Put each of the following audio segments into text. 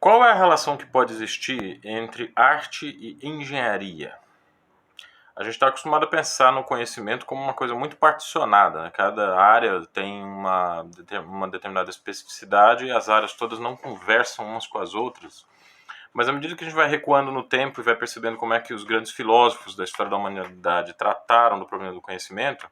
Qual é a relação que pode existir entre arte e engenharia? A gente está acostumado a pensar no conhecimento como uma coisa muito particionada, né? Cada área tem uma determinada especificidade e as áreas todas não conversam umas com as outras. Mas à medida que a gente vai recuando no tempo e vai percebendo como é que os grandes filósofos da história da humanidade trataram do problema do conhecimento,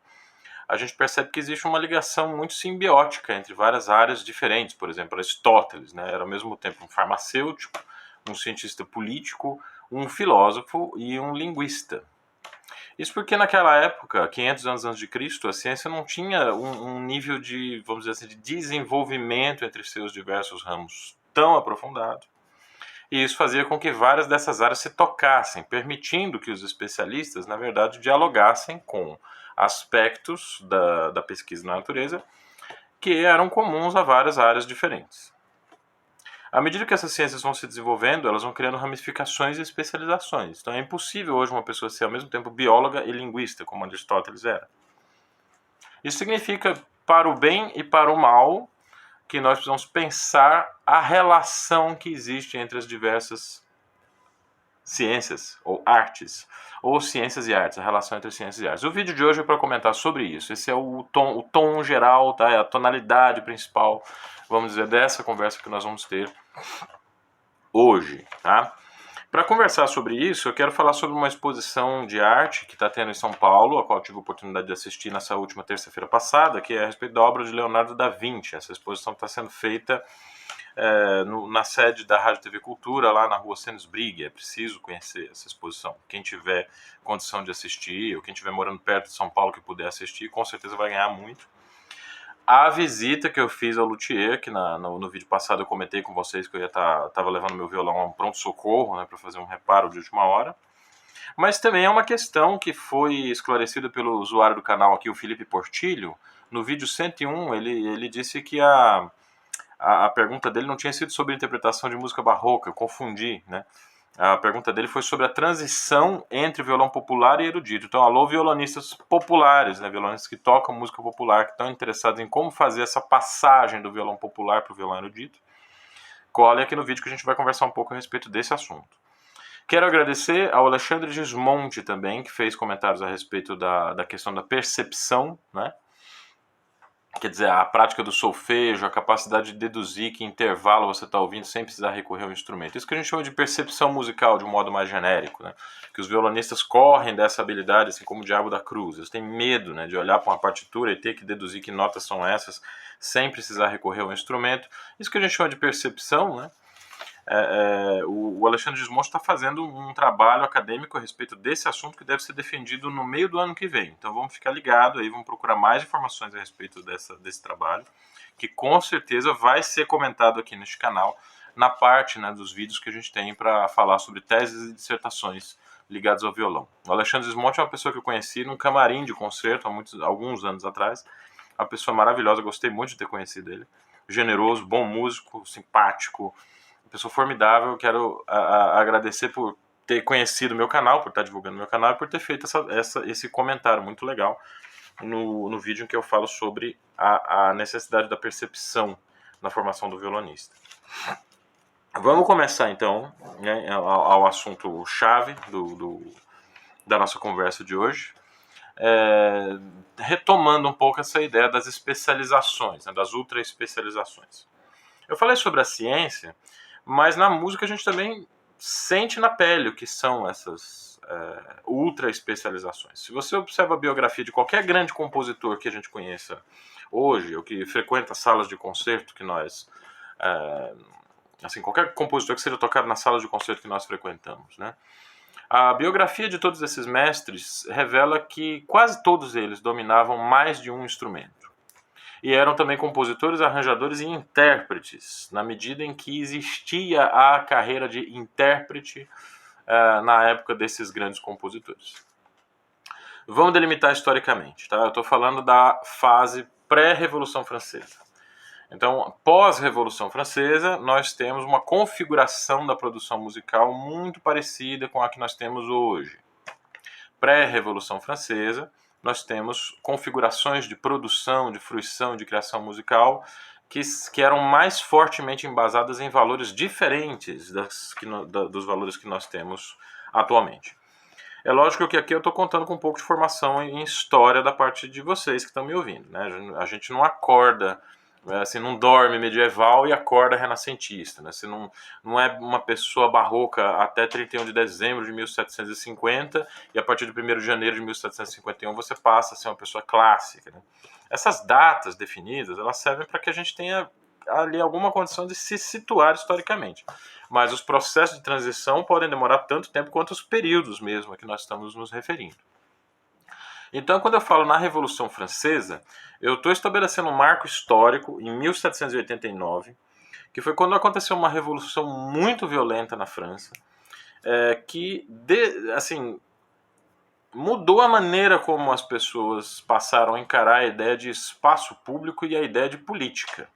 a gente percebe que existe uma ligação muito simbiótica entre várias áreas diferentes. Por exemplo, Aristóteles, né, era ao mesmo tempo um farmacêutico, um cientista político, um filósofo e um linguista. Isso porque naquela época, 500 anos antes de Cristo, a ciência não tinha um nível de, vamos dizer assim, de desenvolvimento entre seus diversos ramos tão aprofundado. E isso fazia com que várias dessas áreas se tocassem, permitindo que os especialistas, na verdade, dialogassem com aspectos da pesquisa na natureza que eram comuns a várias áreas diferentes. À medida que essas ciências vão se desenvolvendo, elas vão criando ramificações e especializações. Então é impossível hoje uma pessoa ser ao mesmo tempo bióloga e linguista, como Aristóteles era. Isso significa, para o bem e para o mal, que nós precisamos pensar a relação que existe entre as diversas ciências ou artes, ou ciências e artes, a relação entre ciências e artes. O vídeo de hoje é para comentar sobre isso. Esse é o tom geral, tá? É a tonalidade principal, vamos dizer, dessa conversa que nós vamos ter hoje, tá? Para conversar sobre isso, eu quero falar sobre uma exposição de arte que está tendo em São Paulo, a qual eu tive a oportunidade de assistir nessa última terça-feira passada, que é a respeito da obra de Leonardo da Vinci. Essa exposição está sendo feita na sede da Rádio TV Cultura, lá na rua Senesbrigue. É preciso conhecer essa exposição. Quem tiver condição de assistir, ou quem estiver morando perto de São Paulo que puder assistir, com certeza vai ganhar muito. A visita que eu fiz ao luthier, que no vídeo passado eu comentei com vocês que eu estava levando meu violão a um pronto-socorro, né, para fazer um reparo de última hora. Mas também é uma questão que foi esclarecida pelo usuário do canal aqui, o Felipe Portilho. No vídeo 101, ele disse que a pergunta dele não tinha sido sobre interpretação de música barroca, eu confundi, né? A pergunta dele foi sobre a transição entre violão popular e erudito. Então, alô, violonistas populares, né? Violonistas que tocam música popular, que estão interessados em como fazer essa passagem do violão popular para o violão erudito. Colhem aqui no vídeo que a gente vai conversar um pouco a respeito desse assunto. Quero agradecer ao Alexandre Gismonti também, que fez comentários a respeito da questão da percepção, né? Quer dizer, a prática do solfejo, a capacidade de deduzir que intervalo você está ouvindo sem precisar recorrer ao instrumento. Isso que a gente chama de percepção musical, de um modo mais genérico, né? Que os violonistas correm dessa habilidade, assim como o diabo da cruz. Eles têm medo, né, de olhar para uma partitura e ter que deduzir que notas são essas sem precisar recorrer ao instrumento. Isso que a gente chama de percepção, né? O Alexandre Gismonti está fazendo um trabalho acadêmico a respeito desse assunto que deve ser defendido no meio do ano que vem. Então vamos ficar ligados aí, vamos procurar mais informações a respeito desse trabalho, que com certeza vai ser comentado aqui neste canal, na parte, né, dos vídeos que a gente tem para falar sobre teses e dissertações ligadas ao violão. O Alexandre Gismonti é uma pessoa que eu conheci num camarim de concerto alguns anos atrás. Uma pessoa maravilhosa, gostei muito de ter conhecido ele. Generoso, bom músico, simpático, pessoa formidável. Quero agradecer por ter conhecido meu canal, por estar divulgando meu canal e por ter feito esse comentário muito legal no vídeo em que eu falo sobre a necessidade da percepção na formação do violonista. Vamos começar então, né, ao assunto chave da nossa conversa de hoje, retomando um pouco essa ideia das especializações, né, das ultra especializações. Eu falei sobre a ciência, mas na música a gente também sente na pele o que são essas ultra especializações. Se você observa a biografia de qualquer grande compositor que a gente conheça hoje, ou que frequenta salas de concerto que nós... assim, qualquer compositor que seja tocado nas salas de concerto que nós frequentamos, né? A biografia de todos esses mestres revela que quase todos eles dominavam mais de um instrumento. E eram também compositores, arranjadores e intérpretes, na medida em que existia a carreira de intérprete na época desses grandes compositores. Vamos delimitar historicamente, tá? Eu estou falando da fase pré-Revolução Francesa. Então, pós-Revolução Francesa, nós temos uma configuração da produção musical muito parecida com a que nós temos hoje. Pré-Revolução Francesa, nós temos configurações de produção, de fruição, de criação musical que eram mais fortemente embasadas em valores diferentes dos valores que nós temos atualmente. É lógico que aqui eu estou contando com um pouco de formação em história da parte de vocês que estão me ouvindo, né? A gente não acorda, assim, não dorme medieval e acorda renascentista, né? Você não é uma pessoa barroca até 31 de dezembro de 1750 e a partir de 1º de janeiro de 1751 você passa a ser uma pessoa clássica, né? Essas datas definidas, elas servem para que a gente tenha ali alguma condição de se situar historicamente. Mas os processos de transição podem demorar tanto tempo quanto os períodos mesmo a que nós estamos nos referindo. Então, quando eu falo na Revolução Francesa, eu estou estabelecendo um marco histórico em 1789, que foi quando aconteceu uma revolução muito violenta na França, que assim, mudou a maneira como as pessoas passaram a encarar a ideia de espaço público e a ideia de política.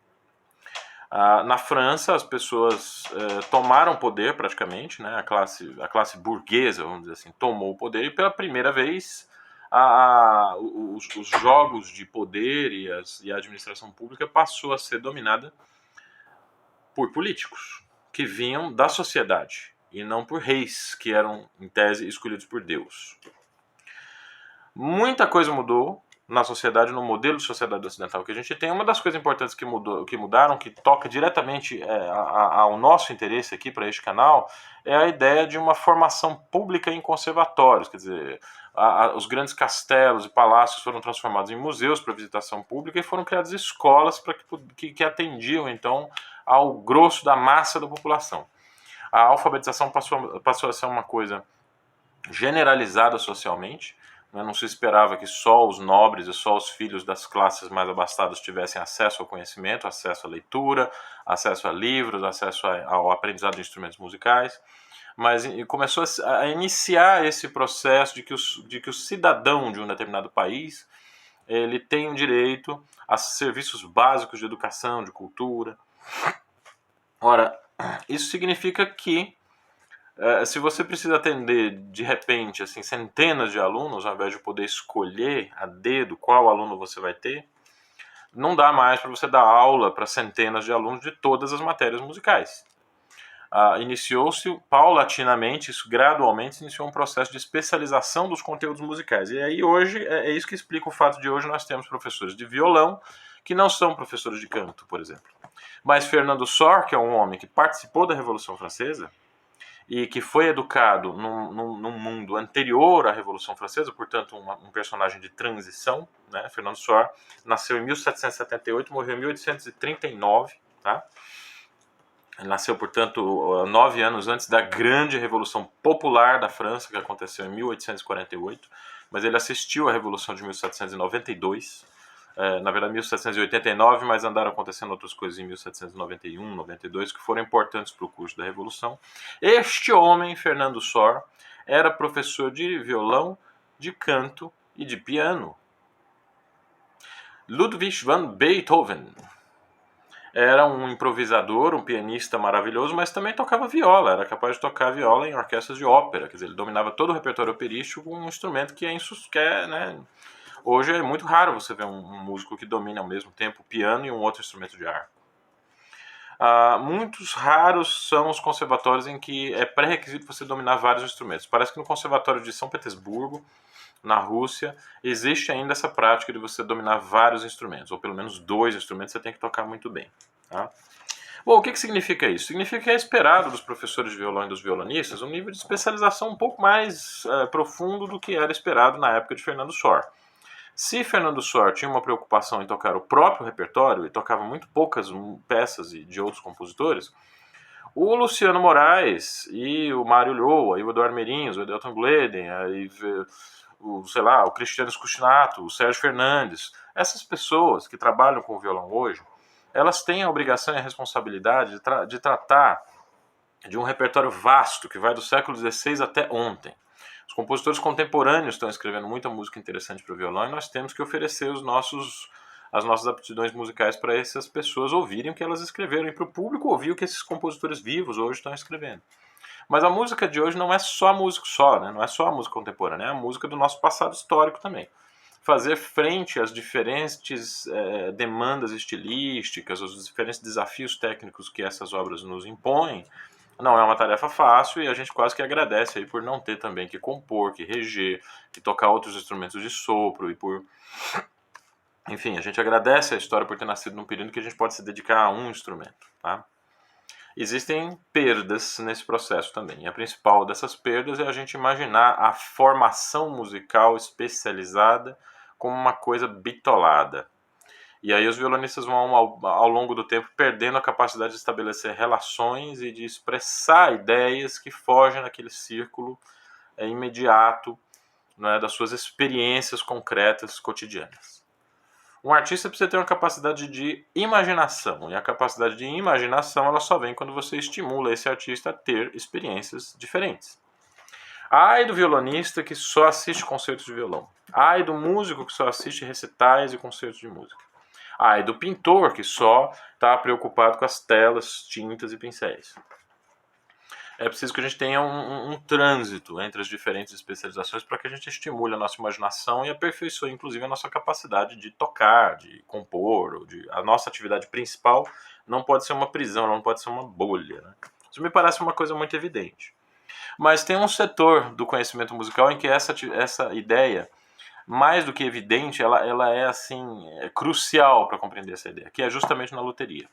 Na França, as pessoas tomaram poder praticamente, né? A classe burguesa, vamos dizer assim, tomou o poder e pela primeira vez os jogos de poder e a administração pública passou a ser dominada por políticos que vinham da sociedade e não por reis que eram, em tese, escolhidos por Deus. Muita coisa mudou na sociedade, no modelo de sociedade ocidental que a gente tem. Uma das coisas importantes que mudaram, que toca diretamente ao nosso interesse aqui para este canal, é a ideia de uma formação pública em conservatórios. Quer dizer, os grandes castelos e palácios foram transformados em museus para visitação pública e foram criadas escolas que atendiam, então, ao grosso da massa da população. A alfabetização passou a ser uma coisa generalizada socialmente. Não se esperava que só os nobres e só os filhos das classes mais abastadas tivessem acesso ao conhecimento, acesso à leitura, acesso a livros, acesso ao aprendizado de instrumentos musicais, mas começou a iniciar esse processo de que o cidadão de um determinado país ele tem o direito a serviços básicos de educação, de cultura. Ora, isso significa que se você precisa atender de repente assim, centenas de alunos, ao invés de poder escolher a dedo qual aluno você vai ter, não dá mais para você dar aula para centenas de alunos de todas as matérias musicais. Iniciou-se paulatinamente, isso gradualmente, iniciou um processo de especialização dos conteúdos musicais. E aí hoje, é isso que explica o fato de hoje nós temos professores de violão que não são professores de canto, por exemplo. Mas Fernando Sor, que é um homem que participou da Revolução Francesa, e que foi educado num mundo anterior à Revolução Francesa, portanto um personagem de transição, né? Fernando Sor nasceu em 1778, morreu em 1839, tá? Ele nasceu, portanto, 9 anos antes da grande Revolução Popular da França, que aconteceu em 1848, mas ele assistiu à Revolução de 1792, na verdade 1789, mas andaram acontecendo outras coisas em 1791, 92, que foram importantes para o curso da Revolução. Este homem, Fernando Sor, era professor de violão, de canto e de piano. Ludwig van Beethoven era um improvisador, um pianista maravilhoso, mas também tocava viola, era capaz de tocar viola em orquestras de ópera, quer dizer, ele dominava todo o repertório operístico com um instrumento que né? Hoje é muito raro você ver um músico que domine ao mesmo tempo o piano e um outro instrumento de arco. Muitos raros são os conservatórios em que é pré-requisito você dominar vários instrumentos. Parece que no Conservatório de São Petersburgo, na Rússia, existe ainda essa prática de você dominar vários instrumentos, ou pelo menos 2 instrumentos você tem que tocar muito bem. Tá? Bom, o que significa isso? Significa que é esperado dos professores de violão e dos violonistas um nível de especialização um pouco mais profundo do que era esperado na época de Fernando Sor. Se Fernando Sor tinha uma preocupação em tocar o próprio repertório e tocava muito poucas peças de outros compositores, o Luciano Moraes e o Mário Lhoa, e o Eduardo Merinhos, o Edelton Gleden, o Cristiano Scucinato, o Sérgio Fernandes, essas pessoas que trabalham com o violão hoje, elas têm a obrigação e a responsabilidade de tratar de um repertório vasto que vai do século XVI até ontem. Os compositores contemporâneos estão escrevendo muita música interessante para o violão e nós temos que oferecer as nossas aptidões musicais para essas pessoas ouvirem o que elas escreveram e para o público ouvir o que esses compositores vivos hoje estão escrevendo. Mas a música de hoje não é só a música né? Não é só a música contemporânea, é a música do nosso passado histórico também. fazer frente às diferentes demandas estilísticas, aos diferentes desafios técnicos que essas obras nos impõem, não é uma tarefa fácil e a gente quase que agradece aí por não ter também que compor, que reger, que tocar outros instrumentos de sopro e por... Enfim, a gente agradece a história por ter nascido num período que a gente pode se dedicar a um instrumento, tá? Existem perdas nesse processo também. E a principal dessas perdas é a gente imaginar a formação musical especializada como uma coisa bitolada. E aí os violonistas vão, ao longo do tempo, perdendo a capacidade de estabelecer relações e de expressar ideias que fogem daquele círculo imediato, né, das suas experiências concretas cotidianas. Um artista precisa ter uma capacidade de imaginação, e a capacidade de imaginação ela só vem quando você estimula esse artista a ter experiências diferentes. Ai do violonista que só assiste concertos de violão. Ai do músico que só assiste recitais e concertos de música. Ai do pintor que só está preocupado com as telas, tintas e pincéis. É preciso que a gente tenha um trânsito entre as diferentes especializações para que a gente estimule a nossa imaginação e aperfeiçoe, inclusive, a nossa capacidade de tocar, de compor. A nossa atividade principal não pode ser uma prisão, não pode ser uma bolha, né? Isso me parece uma coisa muito evidente. Mas tem um setor do conhecimento musical em que essa ideia, mais do que evidente, ela é assim, crucial para compreender essa ideia, que é justamente na luteria.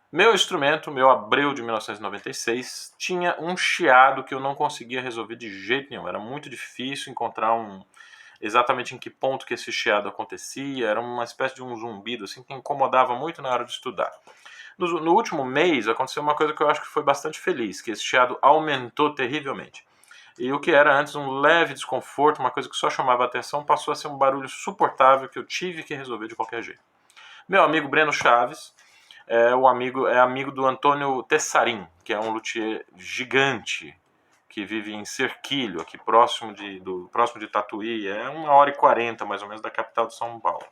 Meu instrumento, meu Abreu de 1996, tinha um chiado que eu não conseguia resolver de jeito nenhum. Era muito difícil encontrar exatamente em que ponto que esse chiado acontecia. Era uma espécie de um zumbido assim, que incomodava muito na hora de estudar. No último mês aconteceu uma coisa que eu acho que foi bastante feliz, que esse chiado aumentou terrivelmente. E o que era antes um leve desconforto, uma coisa que só chamava a atenção, passou a ser um barulho suportável que eu tive que resolver de qualquer jeito. Meu amigo Breno Chaves é amigo do Antônio Tessarim, que é um luthier gigante que vive em Serquilho, aqui próximo de Tatuí, é 1h40 mais ou menos da capital de São Paulo.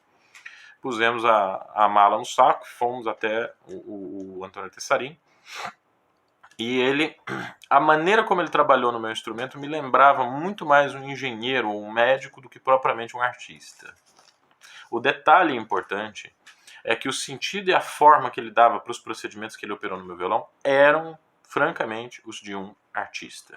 Pusemos a mala no saco, fomos até o Antônio Tessarim, e a maneira como ele trabalhou no meu instrumento me lembrava muito mais um engenheiro ou um médico do que propriamente um artista. O detalhe importante é que o sentido e a forma que ele dava para os procedimentos que ele operou no meu violão eram, francamente, os de um artista.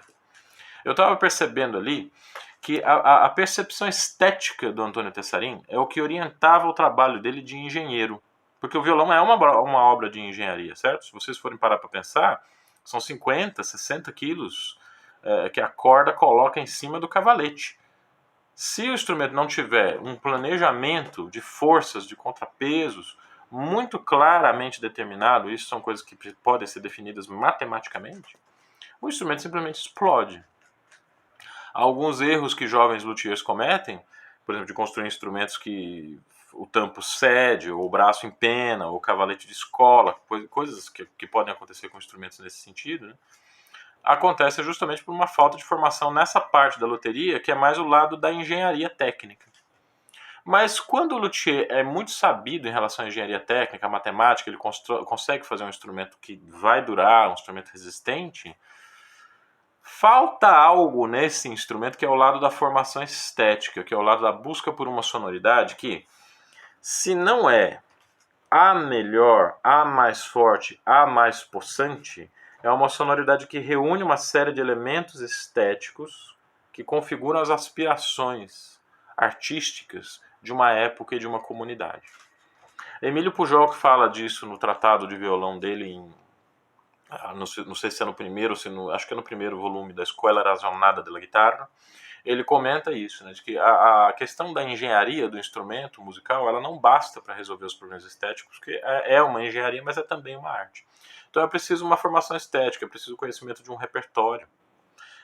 Eu estava percebendo ali que a percepção estética do Antônio Tessarim é o que orientava o trabalho dele de engenheiro. Porque o violão é uma obra de engenharia, certo? Se vocês forem parar para pensar, são 50, 60 quilos que a corda coloca em cima do cavalete. Se o instrumento não tiver um planejamento de forças, de contrapesos, muito claramente determinado, isso são coisas que podem ser definidas matematicamente, o instrumento simplesmente explode. Alguns erros que jovens luthiers cometem, por exemplo, de construir instrumentos que o tampo cede, ou o braço empena, ou o cavalete descola, coisas que podem acontecer com instrumentos nesse sentido, né? Acontece justamente por uma falta de formação nessa parte da luteria, que é mais o lado da engenharia técnica. Mas quando o luthier é muito sabido em relação à engenharia técnica, à matemática, ele consegue fazer um instrumento que vai durar, um instrumento resistente, falta algo nesse instrumento que é o lado da formação estética, que é o lado da busca por uma sonoridade que, se não é a melhor, a mais forte, a mais possante, é uma sonoridade que reúne uma série de elementos estéticos que configuram as aspirações artísticas de uma época e de uma comunidade. Emílio Pujol, que fala disso no tratado de violão dele, não sei se é no primeiro, acho que é no primeiro volume da Escola Razonada della Guitarra, ele comenta isso, né, de que a questão da engenharia do instrumento musical, ela não basta para resolver os problemas estéticos, porque é uma engenharia, mas é também uma arte. Então é preciso uma formação estética, é preciso o conhecimento de um repertório,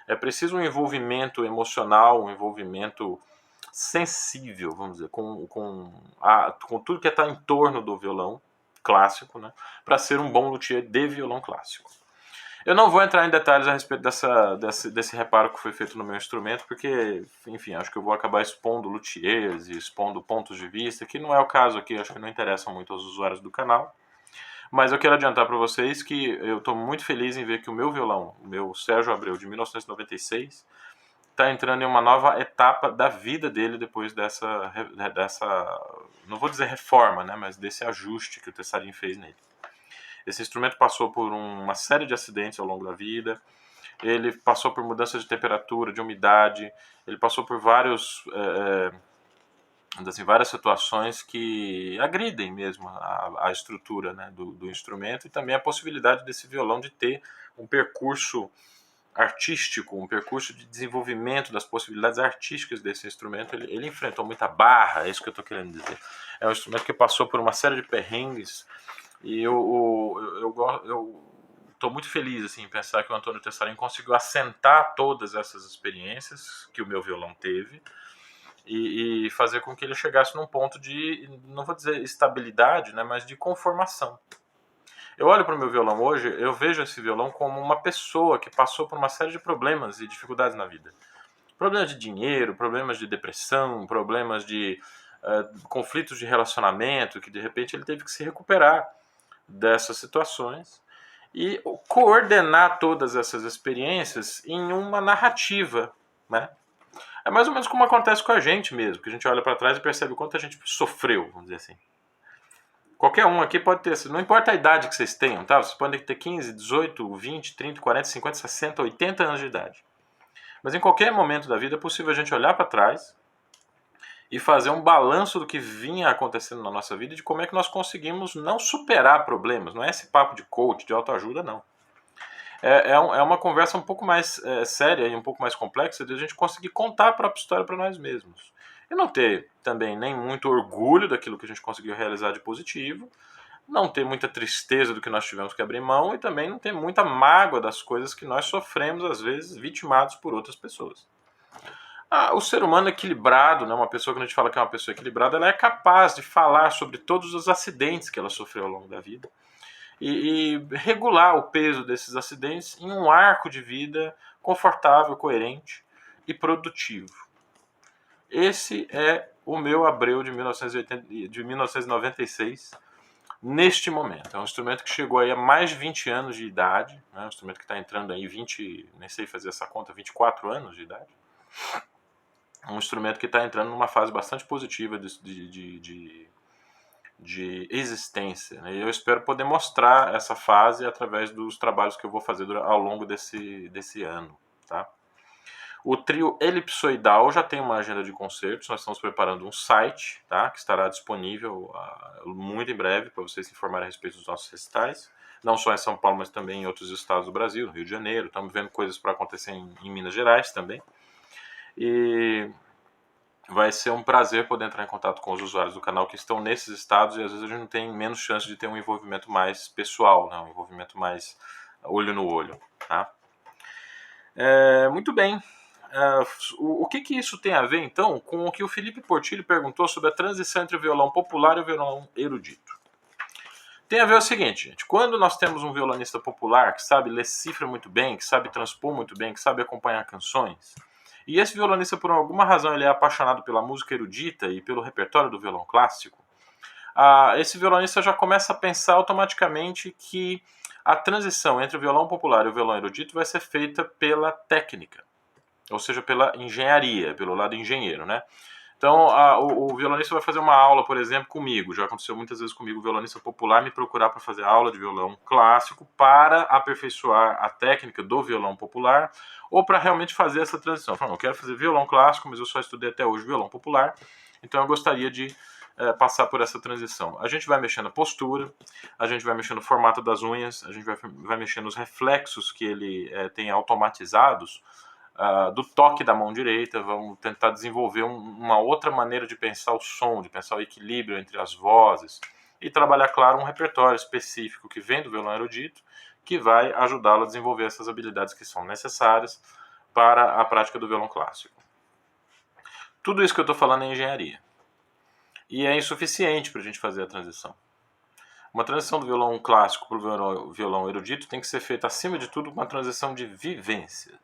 é preciso um envolvimento emocional, um envolvimento sensível, vamos dizer, com tudo que está em torno do violão clássico, né, para ser um bom luthier de violão clássico. Eu não vou entrar em detalhes a respeito desse reparo que foi feito no meu instrumento, porque, enfim, acho que eu vou acabar expondo luthiers e expondo pontos de vista, que não é o caso aqui, acho que não interessam muito aos usuários do canal. Mas eu quero adiantar para vocês que eu estou muito feliz em ver que o meu violão, o meu Sérgio Abreu de 1996, está entrando em uma nova etapa da vida dele depois dessa não vou dizer reforma, né, mas desse ajuste que o Tessarin fez nele. Esse instrumento passou por uma série de acidentes ao longo da vida, ele passou por mudança de temperatura, de umidade, ele passou por várias situações que agridem mesmo a estrutura, né, do instrumento, e também a possibilidade desse violão de ter um percurso artístico, um percurso de desenvolvimento das possibilidades artísticas desse instrumento. Ele enfrentou muita barra, é isso que eu estou querendo dizer. É um instrumento que passou por uma série de perrengues, e eu estou muito feliz assim, em pensar que o Antônio Tessarin conseguiu assentar todas essas experiências que o meu violão teve e fazer com que ele chegasse num ponto de, não vou dizer estabilidade, né, mas de conformação. Eu olho para o meu violão hoje, eu vejo esse violão como uma pessoa que passou por uma série de problemas e dificuldades na vida. Problemas de dinheiro, problemas de depressão, problemas de conflitos de relacionamento, que de repente ele teve que se recuperar dessas situações e coordenar todas essas experiências em uma narrativa, né? É mais ou menos como acontece com a gente mesmo, que a gente olha para trás e percebe o quanto a gente sofreu, vamos dizer assim. Qualquer um aqui pode ter, não importa a idade que vocês tenham, tá? Vocês podem ter 15, 18, 20, 30, 40, 50, 60, 80 anos de idade. Mas em qualquer momento da vida é possível a gente olhar para trás e fazer um balanço do que vinha acontecendo na nossa vida e de como é que nós conseguimos não superar problemas. Não é esse papo de coach, de autoajuda, não. É uma conversa um pouco mais séria e um pouco mais complexa de a gente conseguir contar a própria história para nós mesmos. E não ter também nem muito orgulho daquilo que a gente conseguiu realizar de positivo, não ter muita tristeza do que nós tivemos que abrir mão e também não ter muita mágoa das coisas que nós sofremos, às vezes, vitimados por outras pessoas. O ser humano equilibrado, né, uma pessoa que a gente fala que é uma pessoa equilibrada, ela é capaz de falar sobre todos os acidentes que ela sofreu ao longo da vida e regular o peso desses acidentes em um arco de vida confortável, coerente e produtivo. Esse é o meu Abreu de 1996, neste momento. É um instrumento que chegou aí a mais de 20 anos de idade, né? Um instrumento que está entrando aí 20, nem sei fazer essa conta, 24 anos de idade. Um instrumento que está entrando numa fase bastante positiva de existência, né? E eu espero poder mostrar essa fase através dos trabalhos que eu vou fazer ao longo desse ano, tá? O trio elipsoidal já tem uma agenda de concertos, nós estamos preparando um site, tá, que estará disponível muito em breve para vocês se informarem a respeito dos nossos recitais, não só em São Paulo, mas também em outros estados do Brasil, no Rio de Janeiro, estamos vendo coisas para acontecer em Minas Gerais também, e vai ser um prazer poder entrar em contato com os usuários do canal que estão nesses estados e às vezes a gente não tem menos chance de ter um envolvimento mais pessoal, né, um envolvimento mais olho no olho, tá? Muito bem. O que isso tem a ver, então, com o que o Felipe Portillo perguntou sobre a transição entre o violão popular e o violão erudito? Tem a ver o seguinte, gente. Quando nós temos um violonista popular que sabe ler cifra muito bem, que sabe transpor muito bem, que sabe acompanhar canções, e esse violonista, por alguma razão, ele é apaixonado pela música erudita e pelo repertório do violão clássico, esse violonista já começa a pensar automaticamente que a transição entre o violão popular e o violão erudito vai ser feita pela técnica, ou seja, pela engenharia, pelo lado engenheiro, né? Então, o violonista vai fazer uma aula, por exemplo, comigo. Já aconteceu muitas vezes comigo o violonista popular me procurar para fazer aula de violão clássico para aperfeiçoar a técnica do violão popular ou para realmente fazer essa transição. Eu quero fazer violão clássico, mas eu só estudei até hoje violão popular, então eu gostaria de passar por essa transição. A gente vai mexer na postura, a gente vai mexer no formato das unhas, a gente vai mexer nos reflexos que ele tem automatizados do toque da mão direita, vamos tentar desenvolver uma outra maneira de pensar o som, de pensar o equilíbrio entre as vozes e trabalhar, claro, um repertório específico que vem do violão erudito, que vai ajudá-lo a desenvolver essas habilidades que são necessárias para a prática do violão clássico. Tudo isso que eu estou falando é engenharia. E é insuficiente para a gente fazer a transição. Uma transição do violão clássico para o violão erudito tem que ser feita, acima de tudo, uma transição de vivências.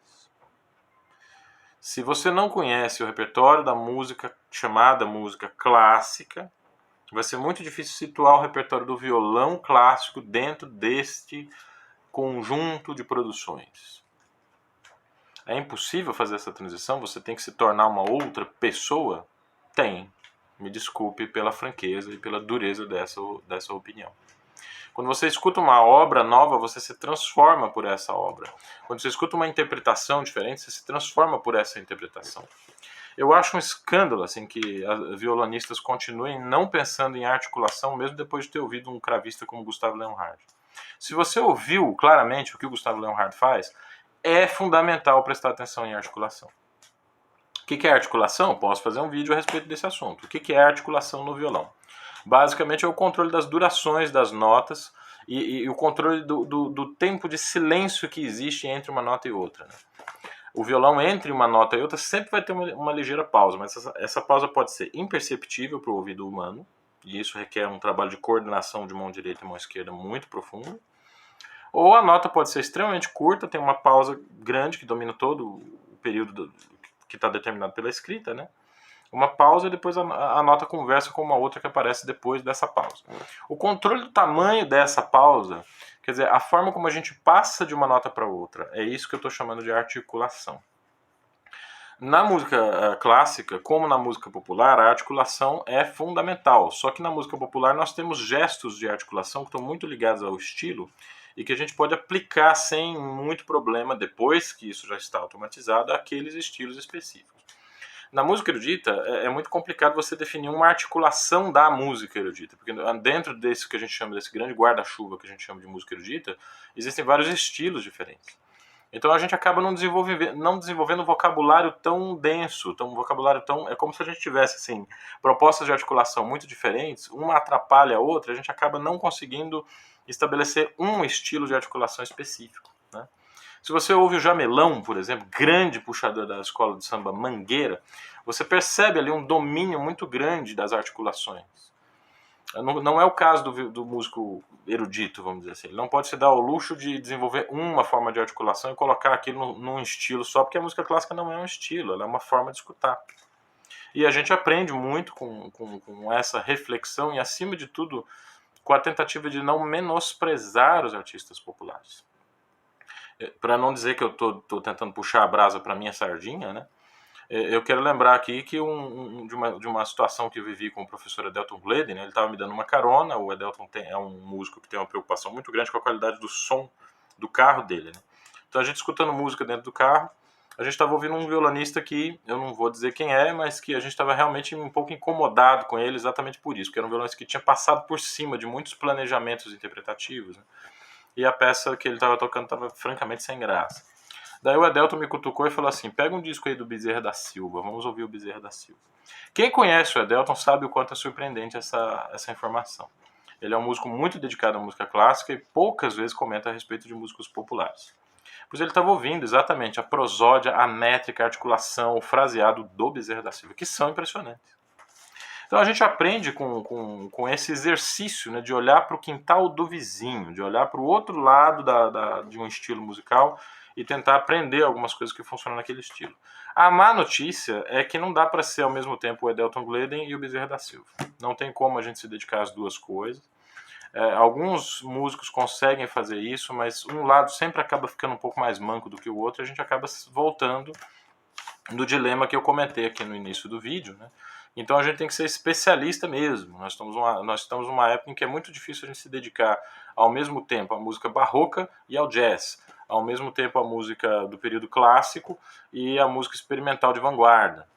Se você não conhece o repertório da música chamada música clássica, vai ser muito difícil situar o repertório do violão clássico dentro deste conjunto de produções. É impossível fazer essa transição? Você tem que se tornar uma outra pessoa? Tem. Me desculpe pela franqueza e pela dureza dessa opinião. Quando você escuta uma obra nova, você se transforma por essa obra. Quando você escuta uma interpretação diferente, você se transforma por essa interpretação. Eu acho um escândalo assim que violonistas continuem não pensando em articulação, mesmo depois de ter ouvido um cravista como Gustavo Leonhardt. Se você ouviu claramente o que o Gustavo Leonhardt faz, é fundamental prestar atenção em articulação. O que é articulação? Posso fazer um vídeo a respeito desse assunto. O que é articulação no violão? Basicamente é o controle das durações das notas e o controle do tempo de silêncio que existe entre uma nota e outra. Né? O violão, entre uma nota e outra, sempre vai ter uma ligeira pausa, mas essa pausa pode ser imperceptível para o ouvido humano, e isso requer um trabalho de coordenação de mão direita e mão esquerda muito profundo. Ou a nota pode ser extremamente curta, tem uma pausa grande que domina todo o período que está determinado pela escrita, né? Uma pausa e depois a nota conversa com uma outra que aparece depois dessa pausa. O controle do tamanho dessa pausa, quer dizer, a forma como a gente passa de uma nota para outra, é isso que eu estou chamando de articulação. Na música clássica, como na música popular, a articulação é fundamental. Só que na música popular nós temos gestos de articulação que estão muito ligados ao estilo e que a gente pode aplicar sem muito problema, depois que isso já está automatizado, àqueles estilos específicos. Na música erudita, é muito complicado você definir uma articulação da música erudita, porque dentro desse que a gente chama, desse grande guarda-chuva que a gente chama de música erudita, existem vários estilos diferentes. Então a gente acaba não desenvolvendo um vocabulário tão denso, é como se a gente tivesse assim, propostas de articulação muito diferentes, uma atrapalha a outra, a gente acaba não conseguindo estabelecer um estilo de articulação específico. Né? Se você ouve o Jamelão, por exemplo, grande puxador da escola de samba Mangueira, você percebe ali um domínio muito grande das articulações. Não é o caso do músico erudito, vamos dizer assim. Ele não pode se dar ao luxo de desenvolver uma forma de articulação e colocar aquilo num estilo só, porque a música clássica não é um estilo, ela é uma forma de escutar. E a gente aprende muito com essa reflexão e, acima de tudo, com a tentativa de não menosprezar os artistas populares. Para não dizer que eu estou tentando puxar a brasa para minha sardinha, né? Eu quero lembrar aqui que de uma situação que eu vivi com o professor Edelton Gleden, né? Ele estava me dando uma carona. O Edelton é um músico que tem uma preocupação muito grande com a qualidade do som do carro dele. Né? Então a gente escutando música dentro do carro, a gente estava ouvindo um violonista que, eu não vou dizer quem é, mas que a gente estava realmente um pouco incomodado com ele exatamente por isso, porque era um violonista que tinha passado por cima de muitos planejamentos interpretativos, né? E a peça que ele estava tocando estava francamente sem graça. Daí o Edelton me cutucou e falou assim, pega um disco aí do Bezerra da Silva, vamos ouvir o Bezerra da Silva. Quem conhece o Edelton sabe o quanto é surpreendente essa informação. Ele é um músico muito dedicado à música clássica e poucas vezes comenta a respeito de músicos populares. Pois ele estava ouvindo exatamente a prosódia, a métrica, a articulação, o fraseado do Bezerra da Silva, que são impressionantes. Então a gente aprende com esse exercício, né, de olhar para o quintal do vizinho, de olhar para o outro lado de um estilo musical e tentar aprender algumas coisas que funcionam naquele estilo. A má notícia é que não dá para ser ao mesmo tempo o Edelton Gleden e o Bezerra da Silva. Não tem como a gente se dedicar às duas coisas. Alguns músicos conseguem fazer isso, mas um lado sempre acaba ficando um pouco mais manco do que o outro e a gente acaba voltando no dilema que eu comentei aqui no início do vídeo, né? Então a gente tem que ser especialista mesmo. Nós estamos numa época em que é muito difícil a gente se dedicar ao mesmo tempo à música barroca e ao jazz, ao mesmo tempo à música do período clássico e à música experimental de vanguarda.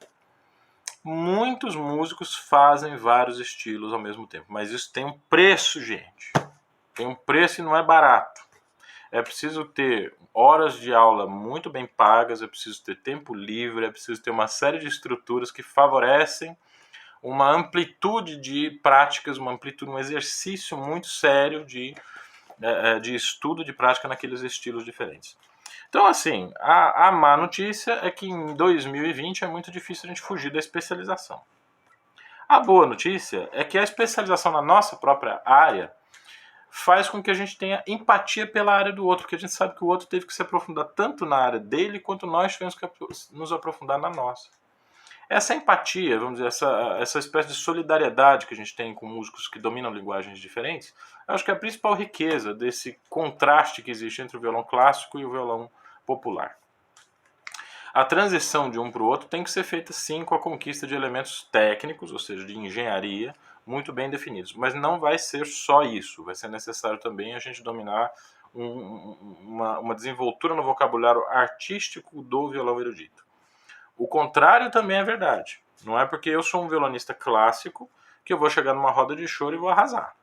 Muitos músicos fazem vários estilos ao mesmo tempo, mas isso tem um preço, gente. Tem um preço e não é barato. É preciso ter horas de aula muito bem pagas, é preciso ter tempo livre, é preciso ter uma série de estruturas que favorecem uma amplitude de práticas, um exercício muito sério de estudo, de prática naqueles estilos diferentes. Então, assim, a má notícia é que em 2020 é muito difícil a gente fugir da especialização. A boa notícia é que a especialização na nossa própria área faz com que a gente tenha empatia pela área do outro, porque a gente sabe que o outro teve que se aprofundar tanto na área dele quanto nós tivemos que nos aprofundar na nossa. Essa empatia, vamos dizer, essa espécie de solidariedade que a gente tem com músicos que dominam linguagens diferentes, eu acho que é a principal riqueza desse contraste que existe entre o violão clássico e o violão popular. A transição de um para o outro tem que ser feita sim com a conquista de elementos técnicos, ou seja, de engenharia, muito bem definidos. Mas não vai ser só isso, vai ser necessário também a gente dominar uma desenvoltura no vocabulário artístico do violão erudito. O contrário também é verdade. Não é porque eu sou um violonista clássico que eu vou chegar numa roda de choro e vou arrasar.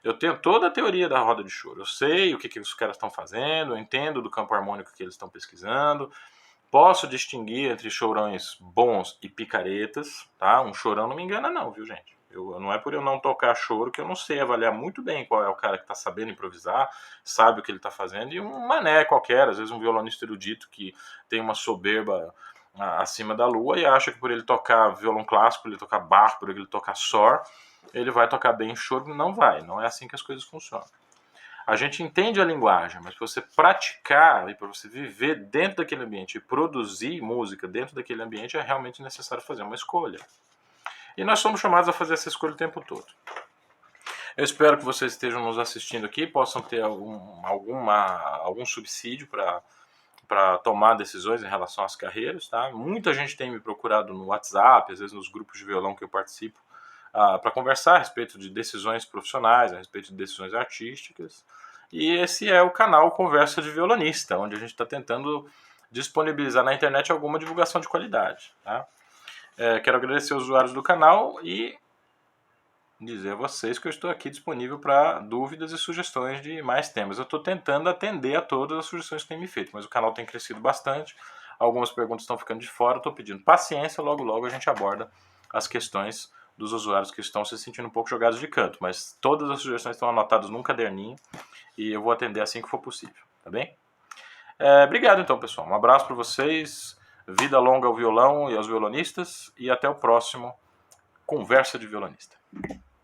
Eu tenho toda a teoria da roda de choro. Eu sei o que os caras estão fazendo, eu entendo do campo harmônico que eles estão pesquisando, posso distinguir entre chorões bons e picaretas, tá? Um chorão não me engana não, viu, gente? Não é por eu não tocar choro que eu não sei avaliar muito bem qual é o cara que está sabendo improvisar, sabe o que ele está fazendo, e um mané qualquer, às vezes um violonista erudito que tem uma soberba acima da lua e acha que por ele tocar violão clássico, por ele tocar Bach, por ele tocar Sor, ele vai tocar bem choro. Não vai, não é assim que as coisas funcionam. A gente entende a linguagem, mas para você praticar e para você viver dentro daquele ambiente e produzir música dentro daquele ambiente é realmente necessário fazer uma escolha. E nós somos chamados a fazer essa escolha o tempo todo. Eu espero que vocês estejam nos assistindo aqui, possam ter algum subsídio para tomar decisões em relação às carreiras. Tá? Muita gente tem me procurado no WhatsApp, às vezes nos grupos de violão que eu participo, para conversar a respeito de decisões profissionais, a respeito de decisões artísticas. E esse é o canal Conversa de Violonista, onde a gente está tentando disponibilizar na internet alguma divulgação de qualidade. Tá? Quero agradecer os usuários do canal e dizer a vocês que eu estou aqui disponível para dúvidas e sugestões de mais temas. Eu estou tentando atender a todas as sugestões que têm me feito, mas o canal tem crescido bastante, algumas perguntas estão ficando de fora, estou pedindo paciência, logo a gente aborda as questões dos usuários que estão se sentindo um pouco jogados de canto, mas todas as sugestões estão anotadas num caderninho e eu vou atender assim que for possível, tá bem? Obrigado então, pessoal. Um abraço para vocês, vida longa ao violão e aos violonistas e até o próximo Conversa de Violonista.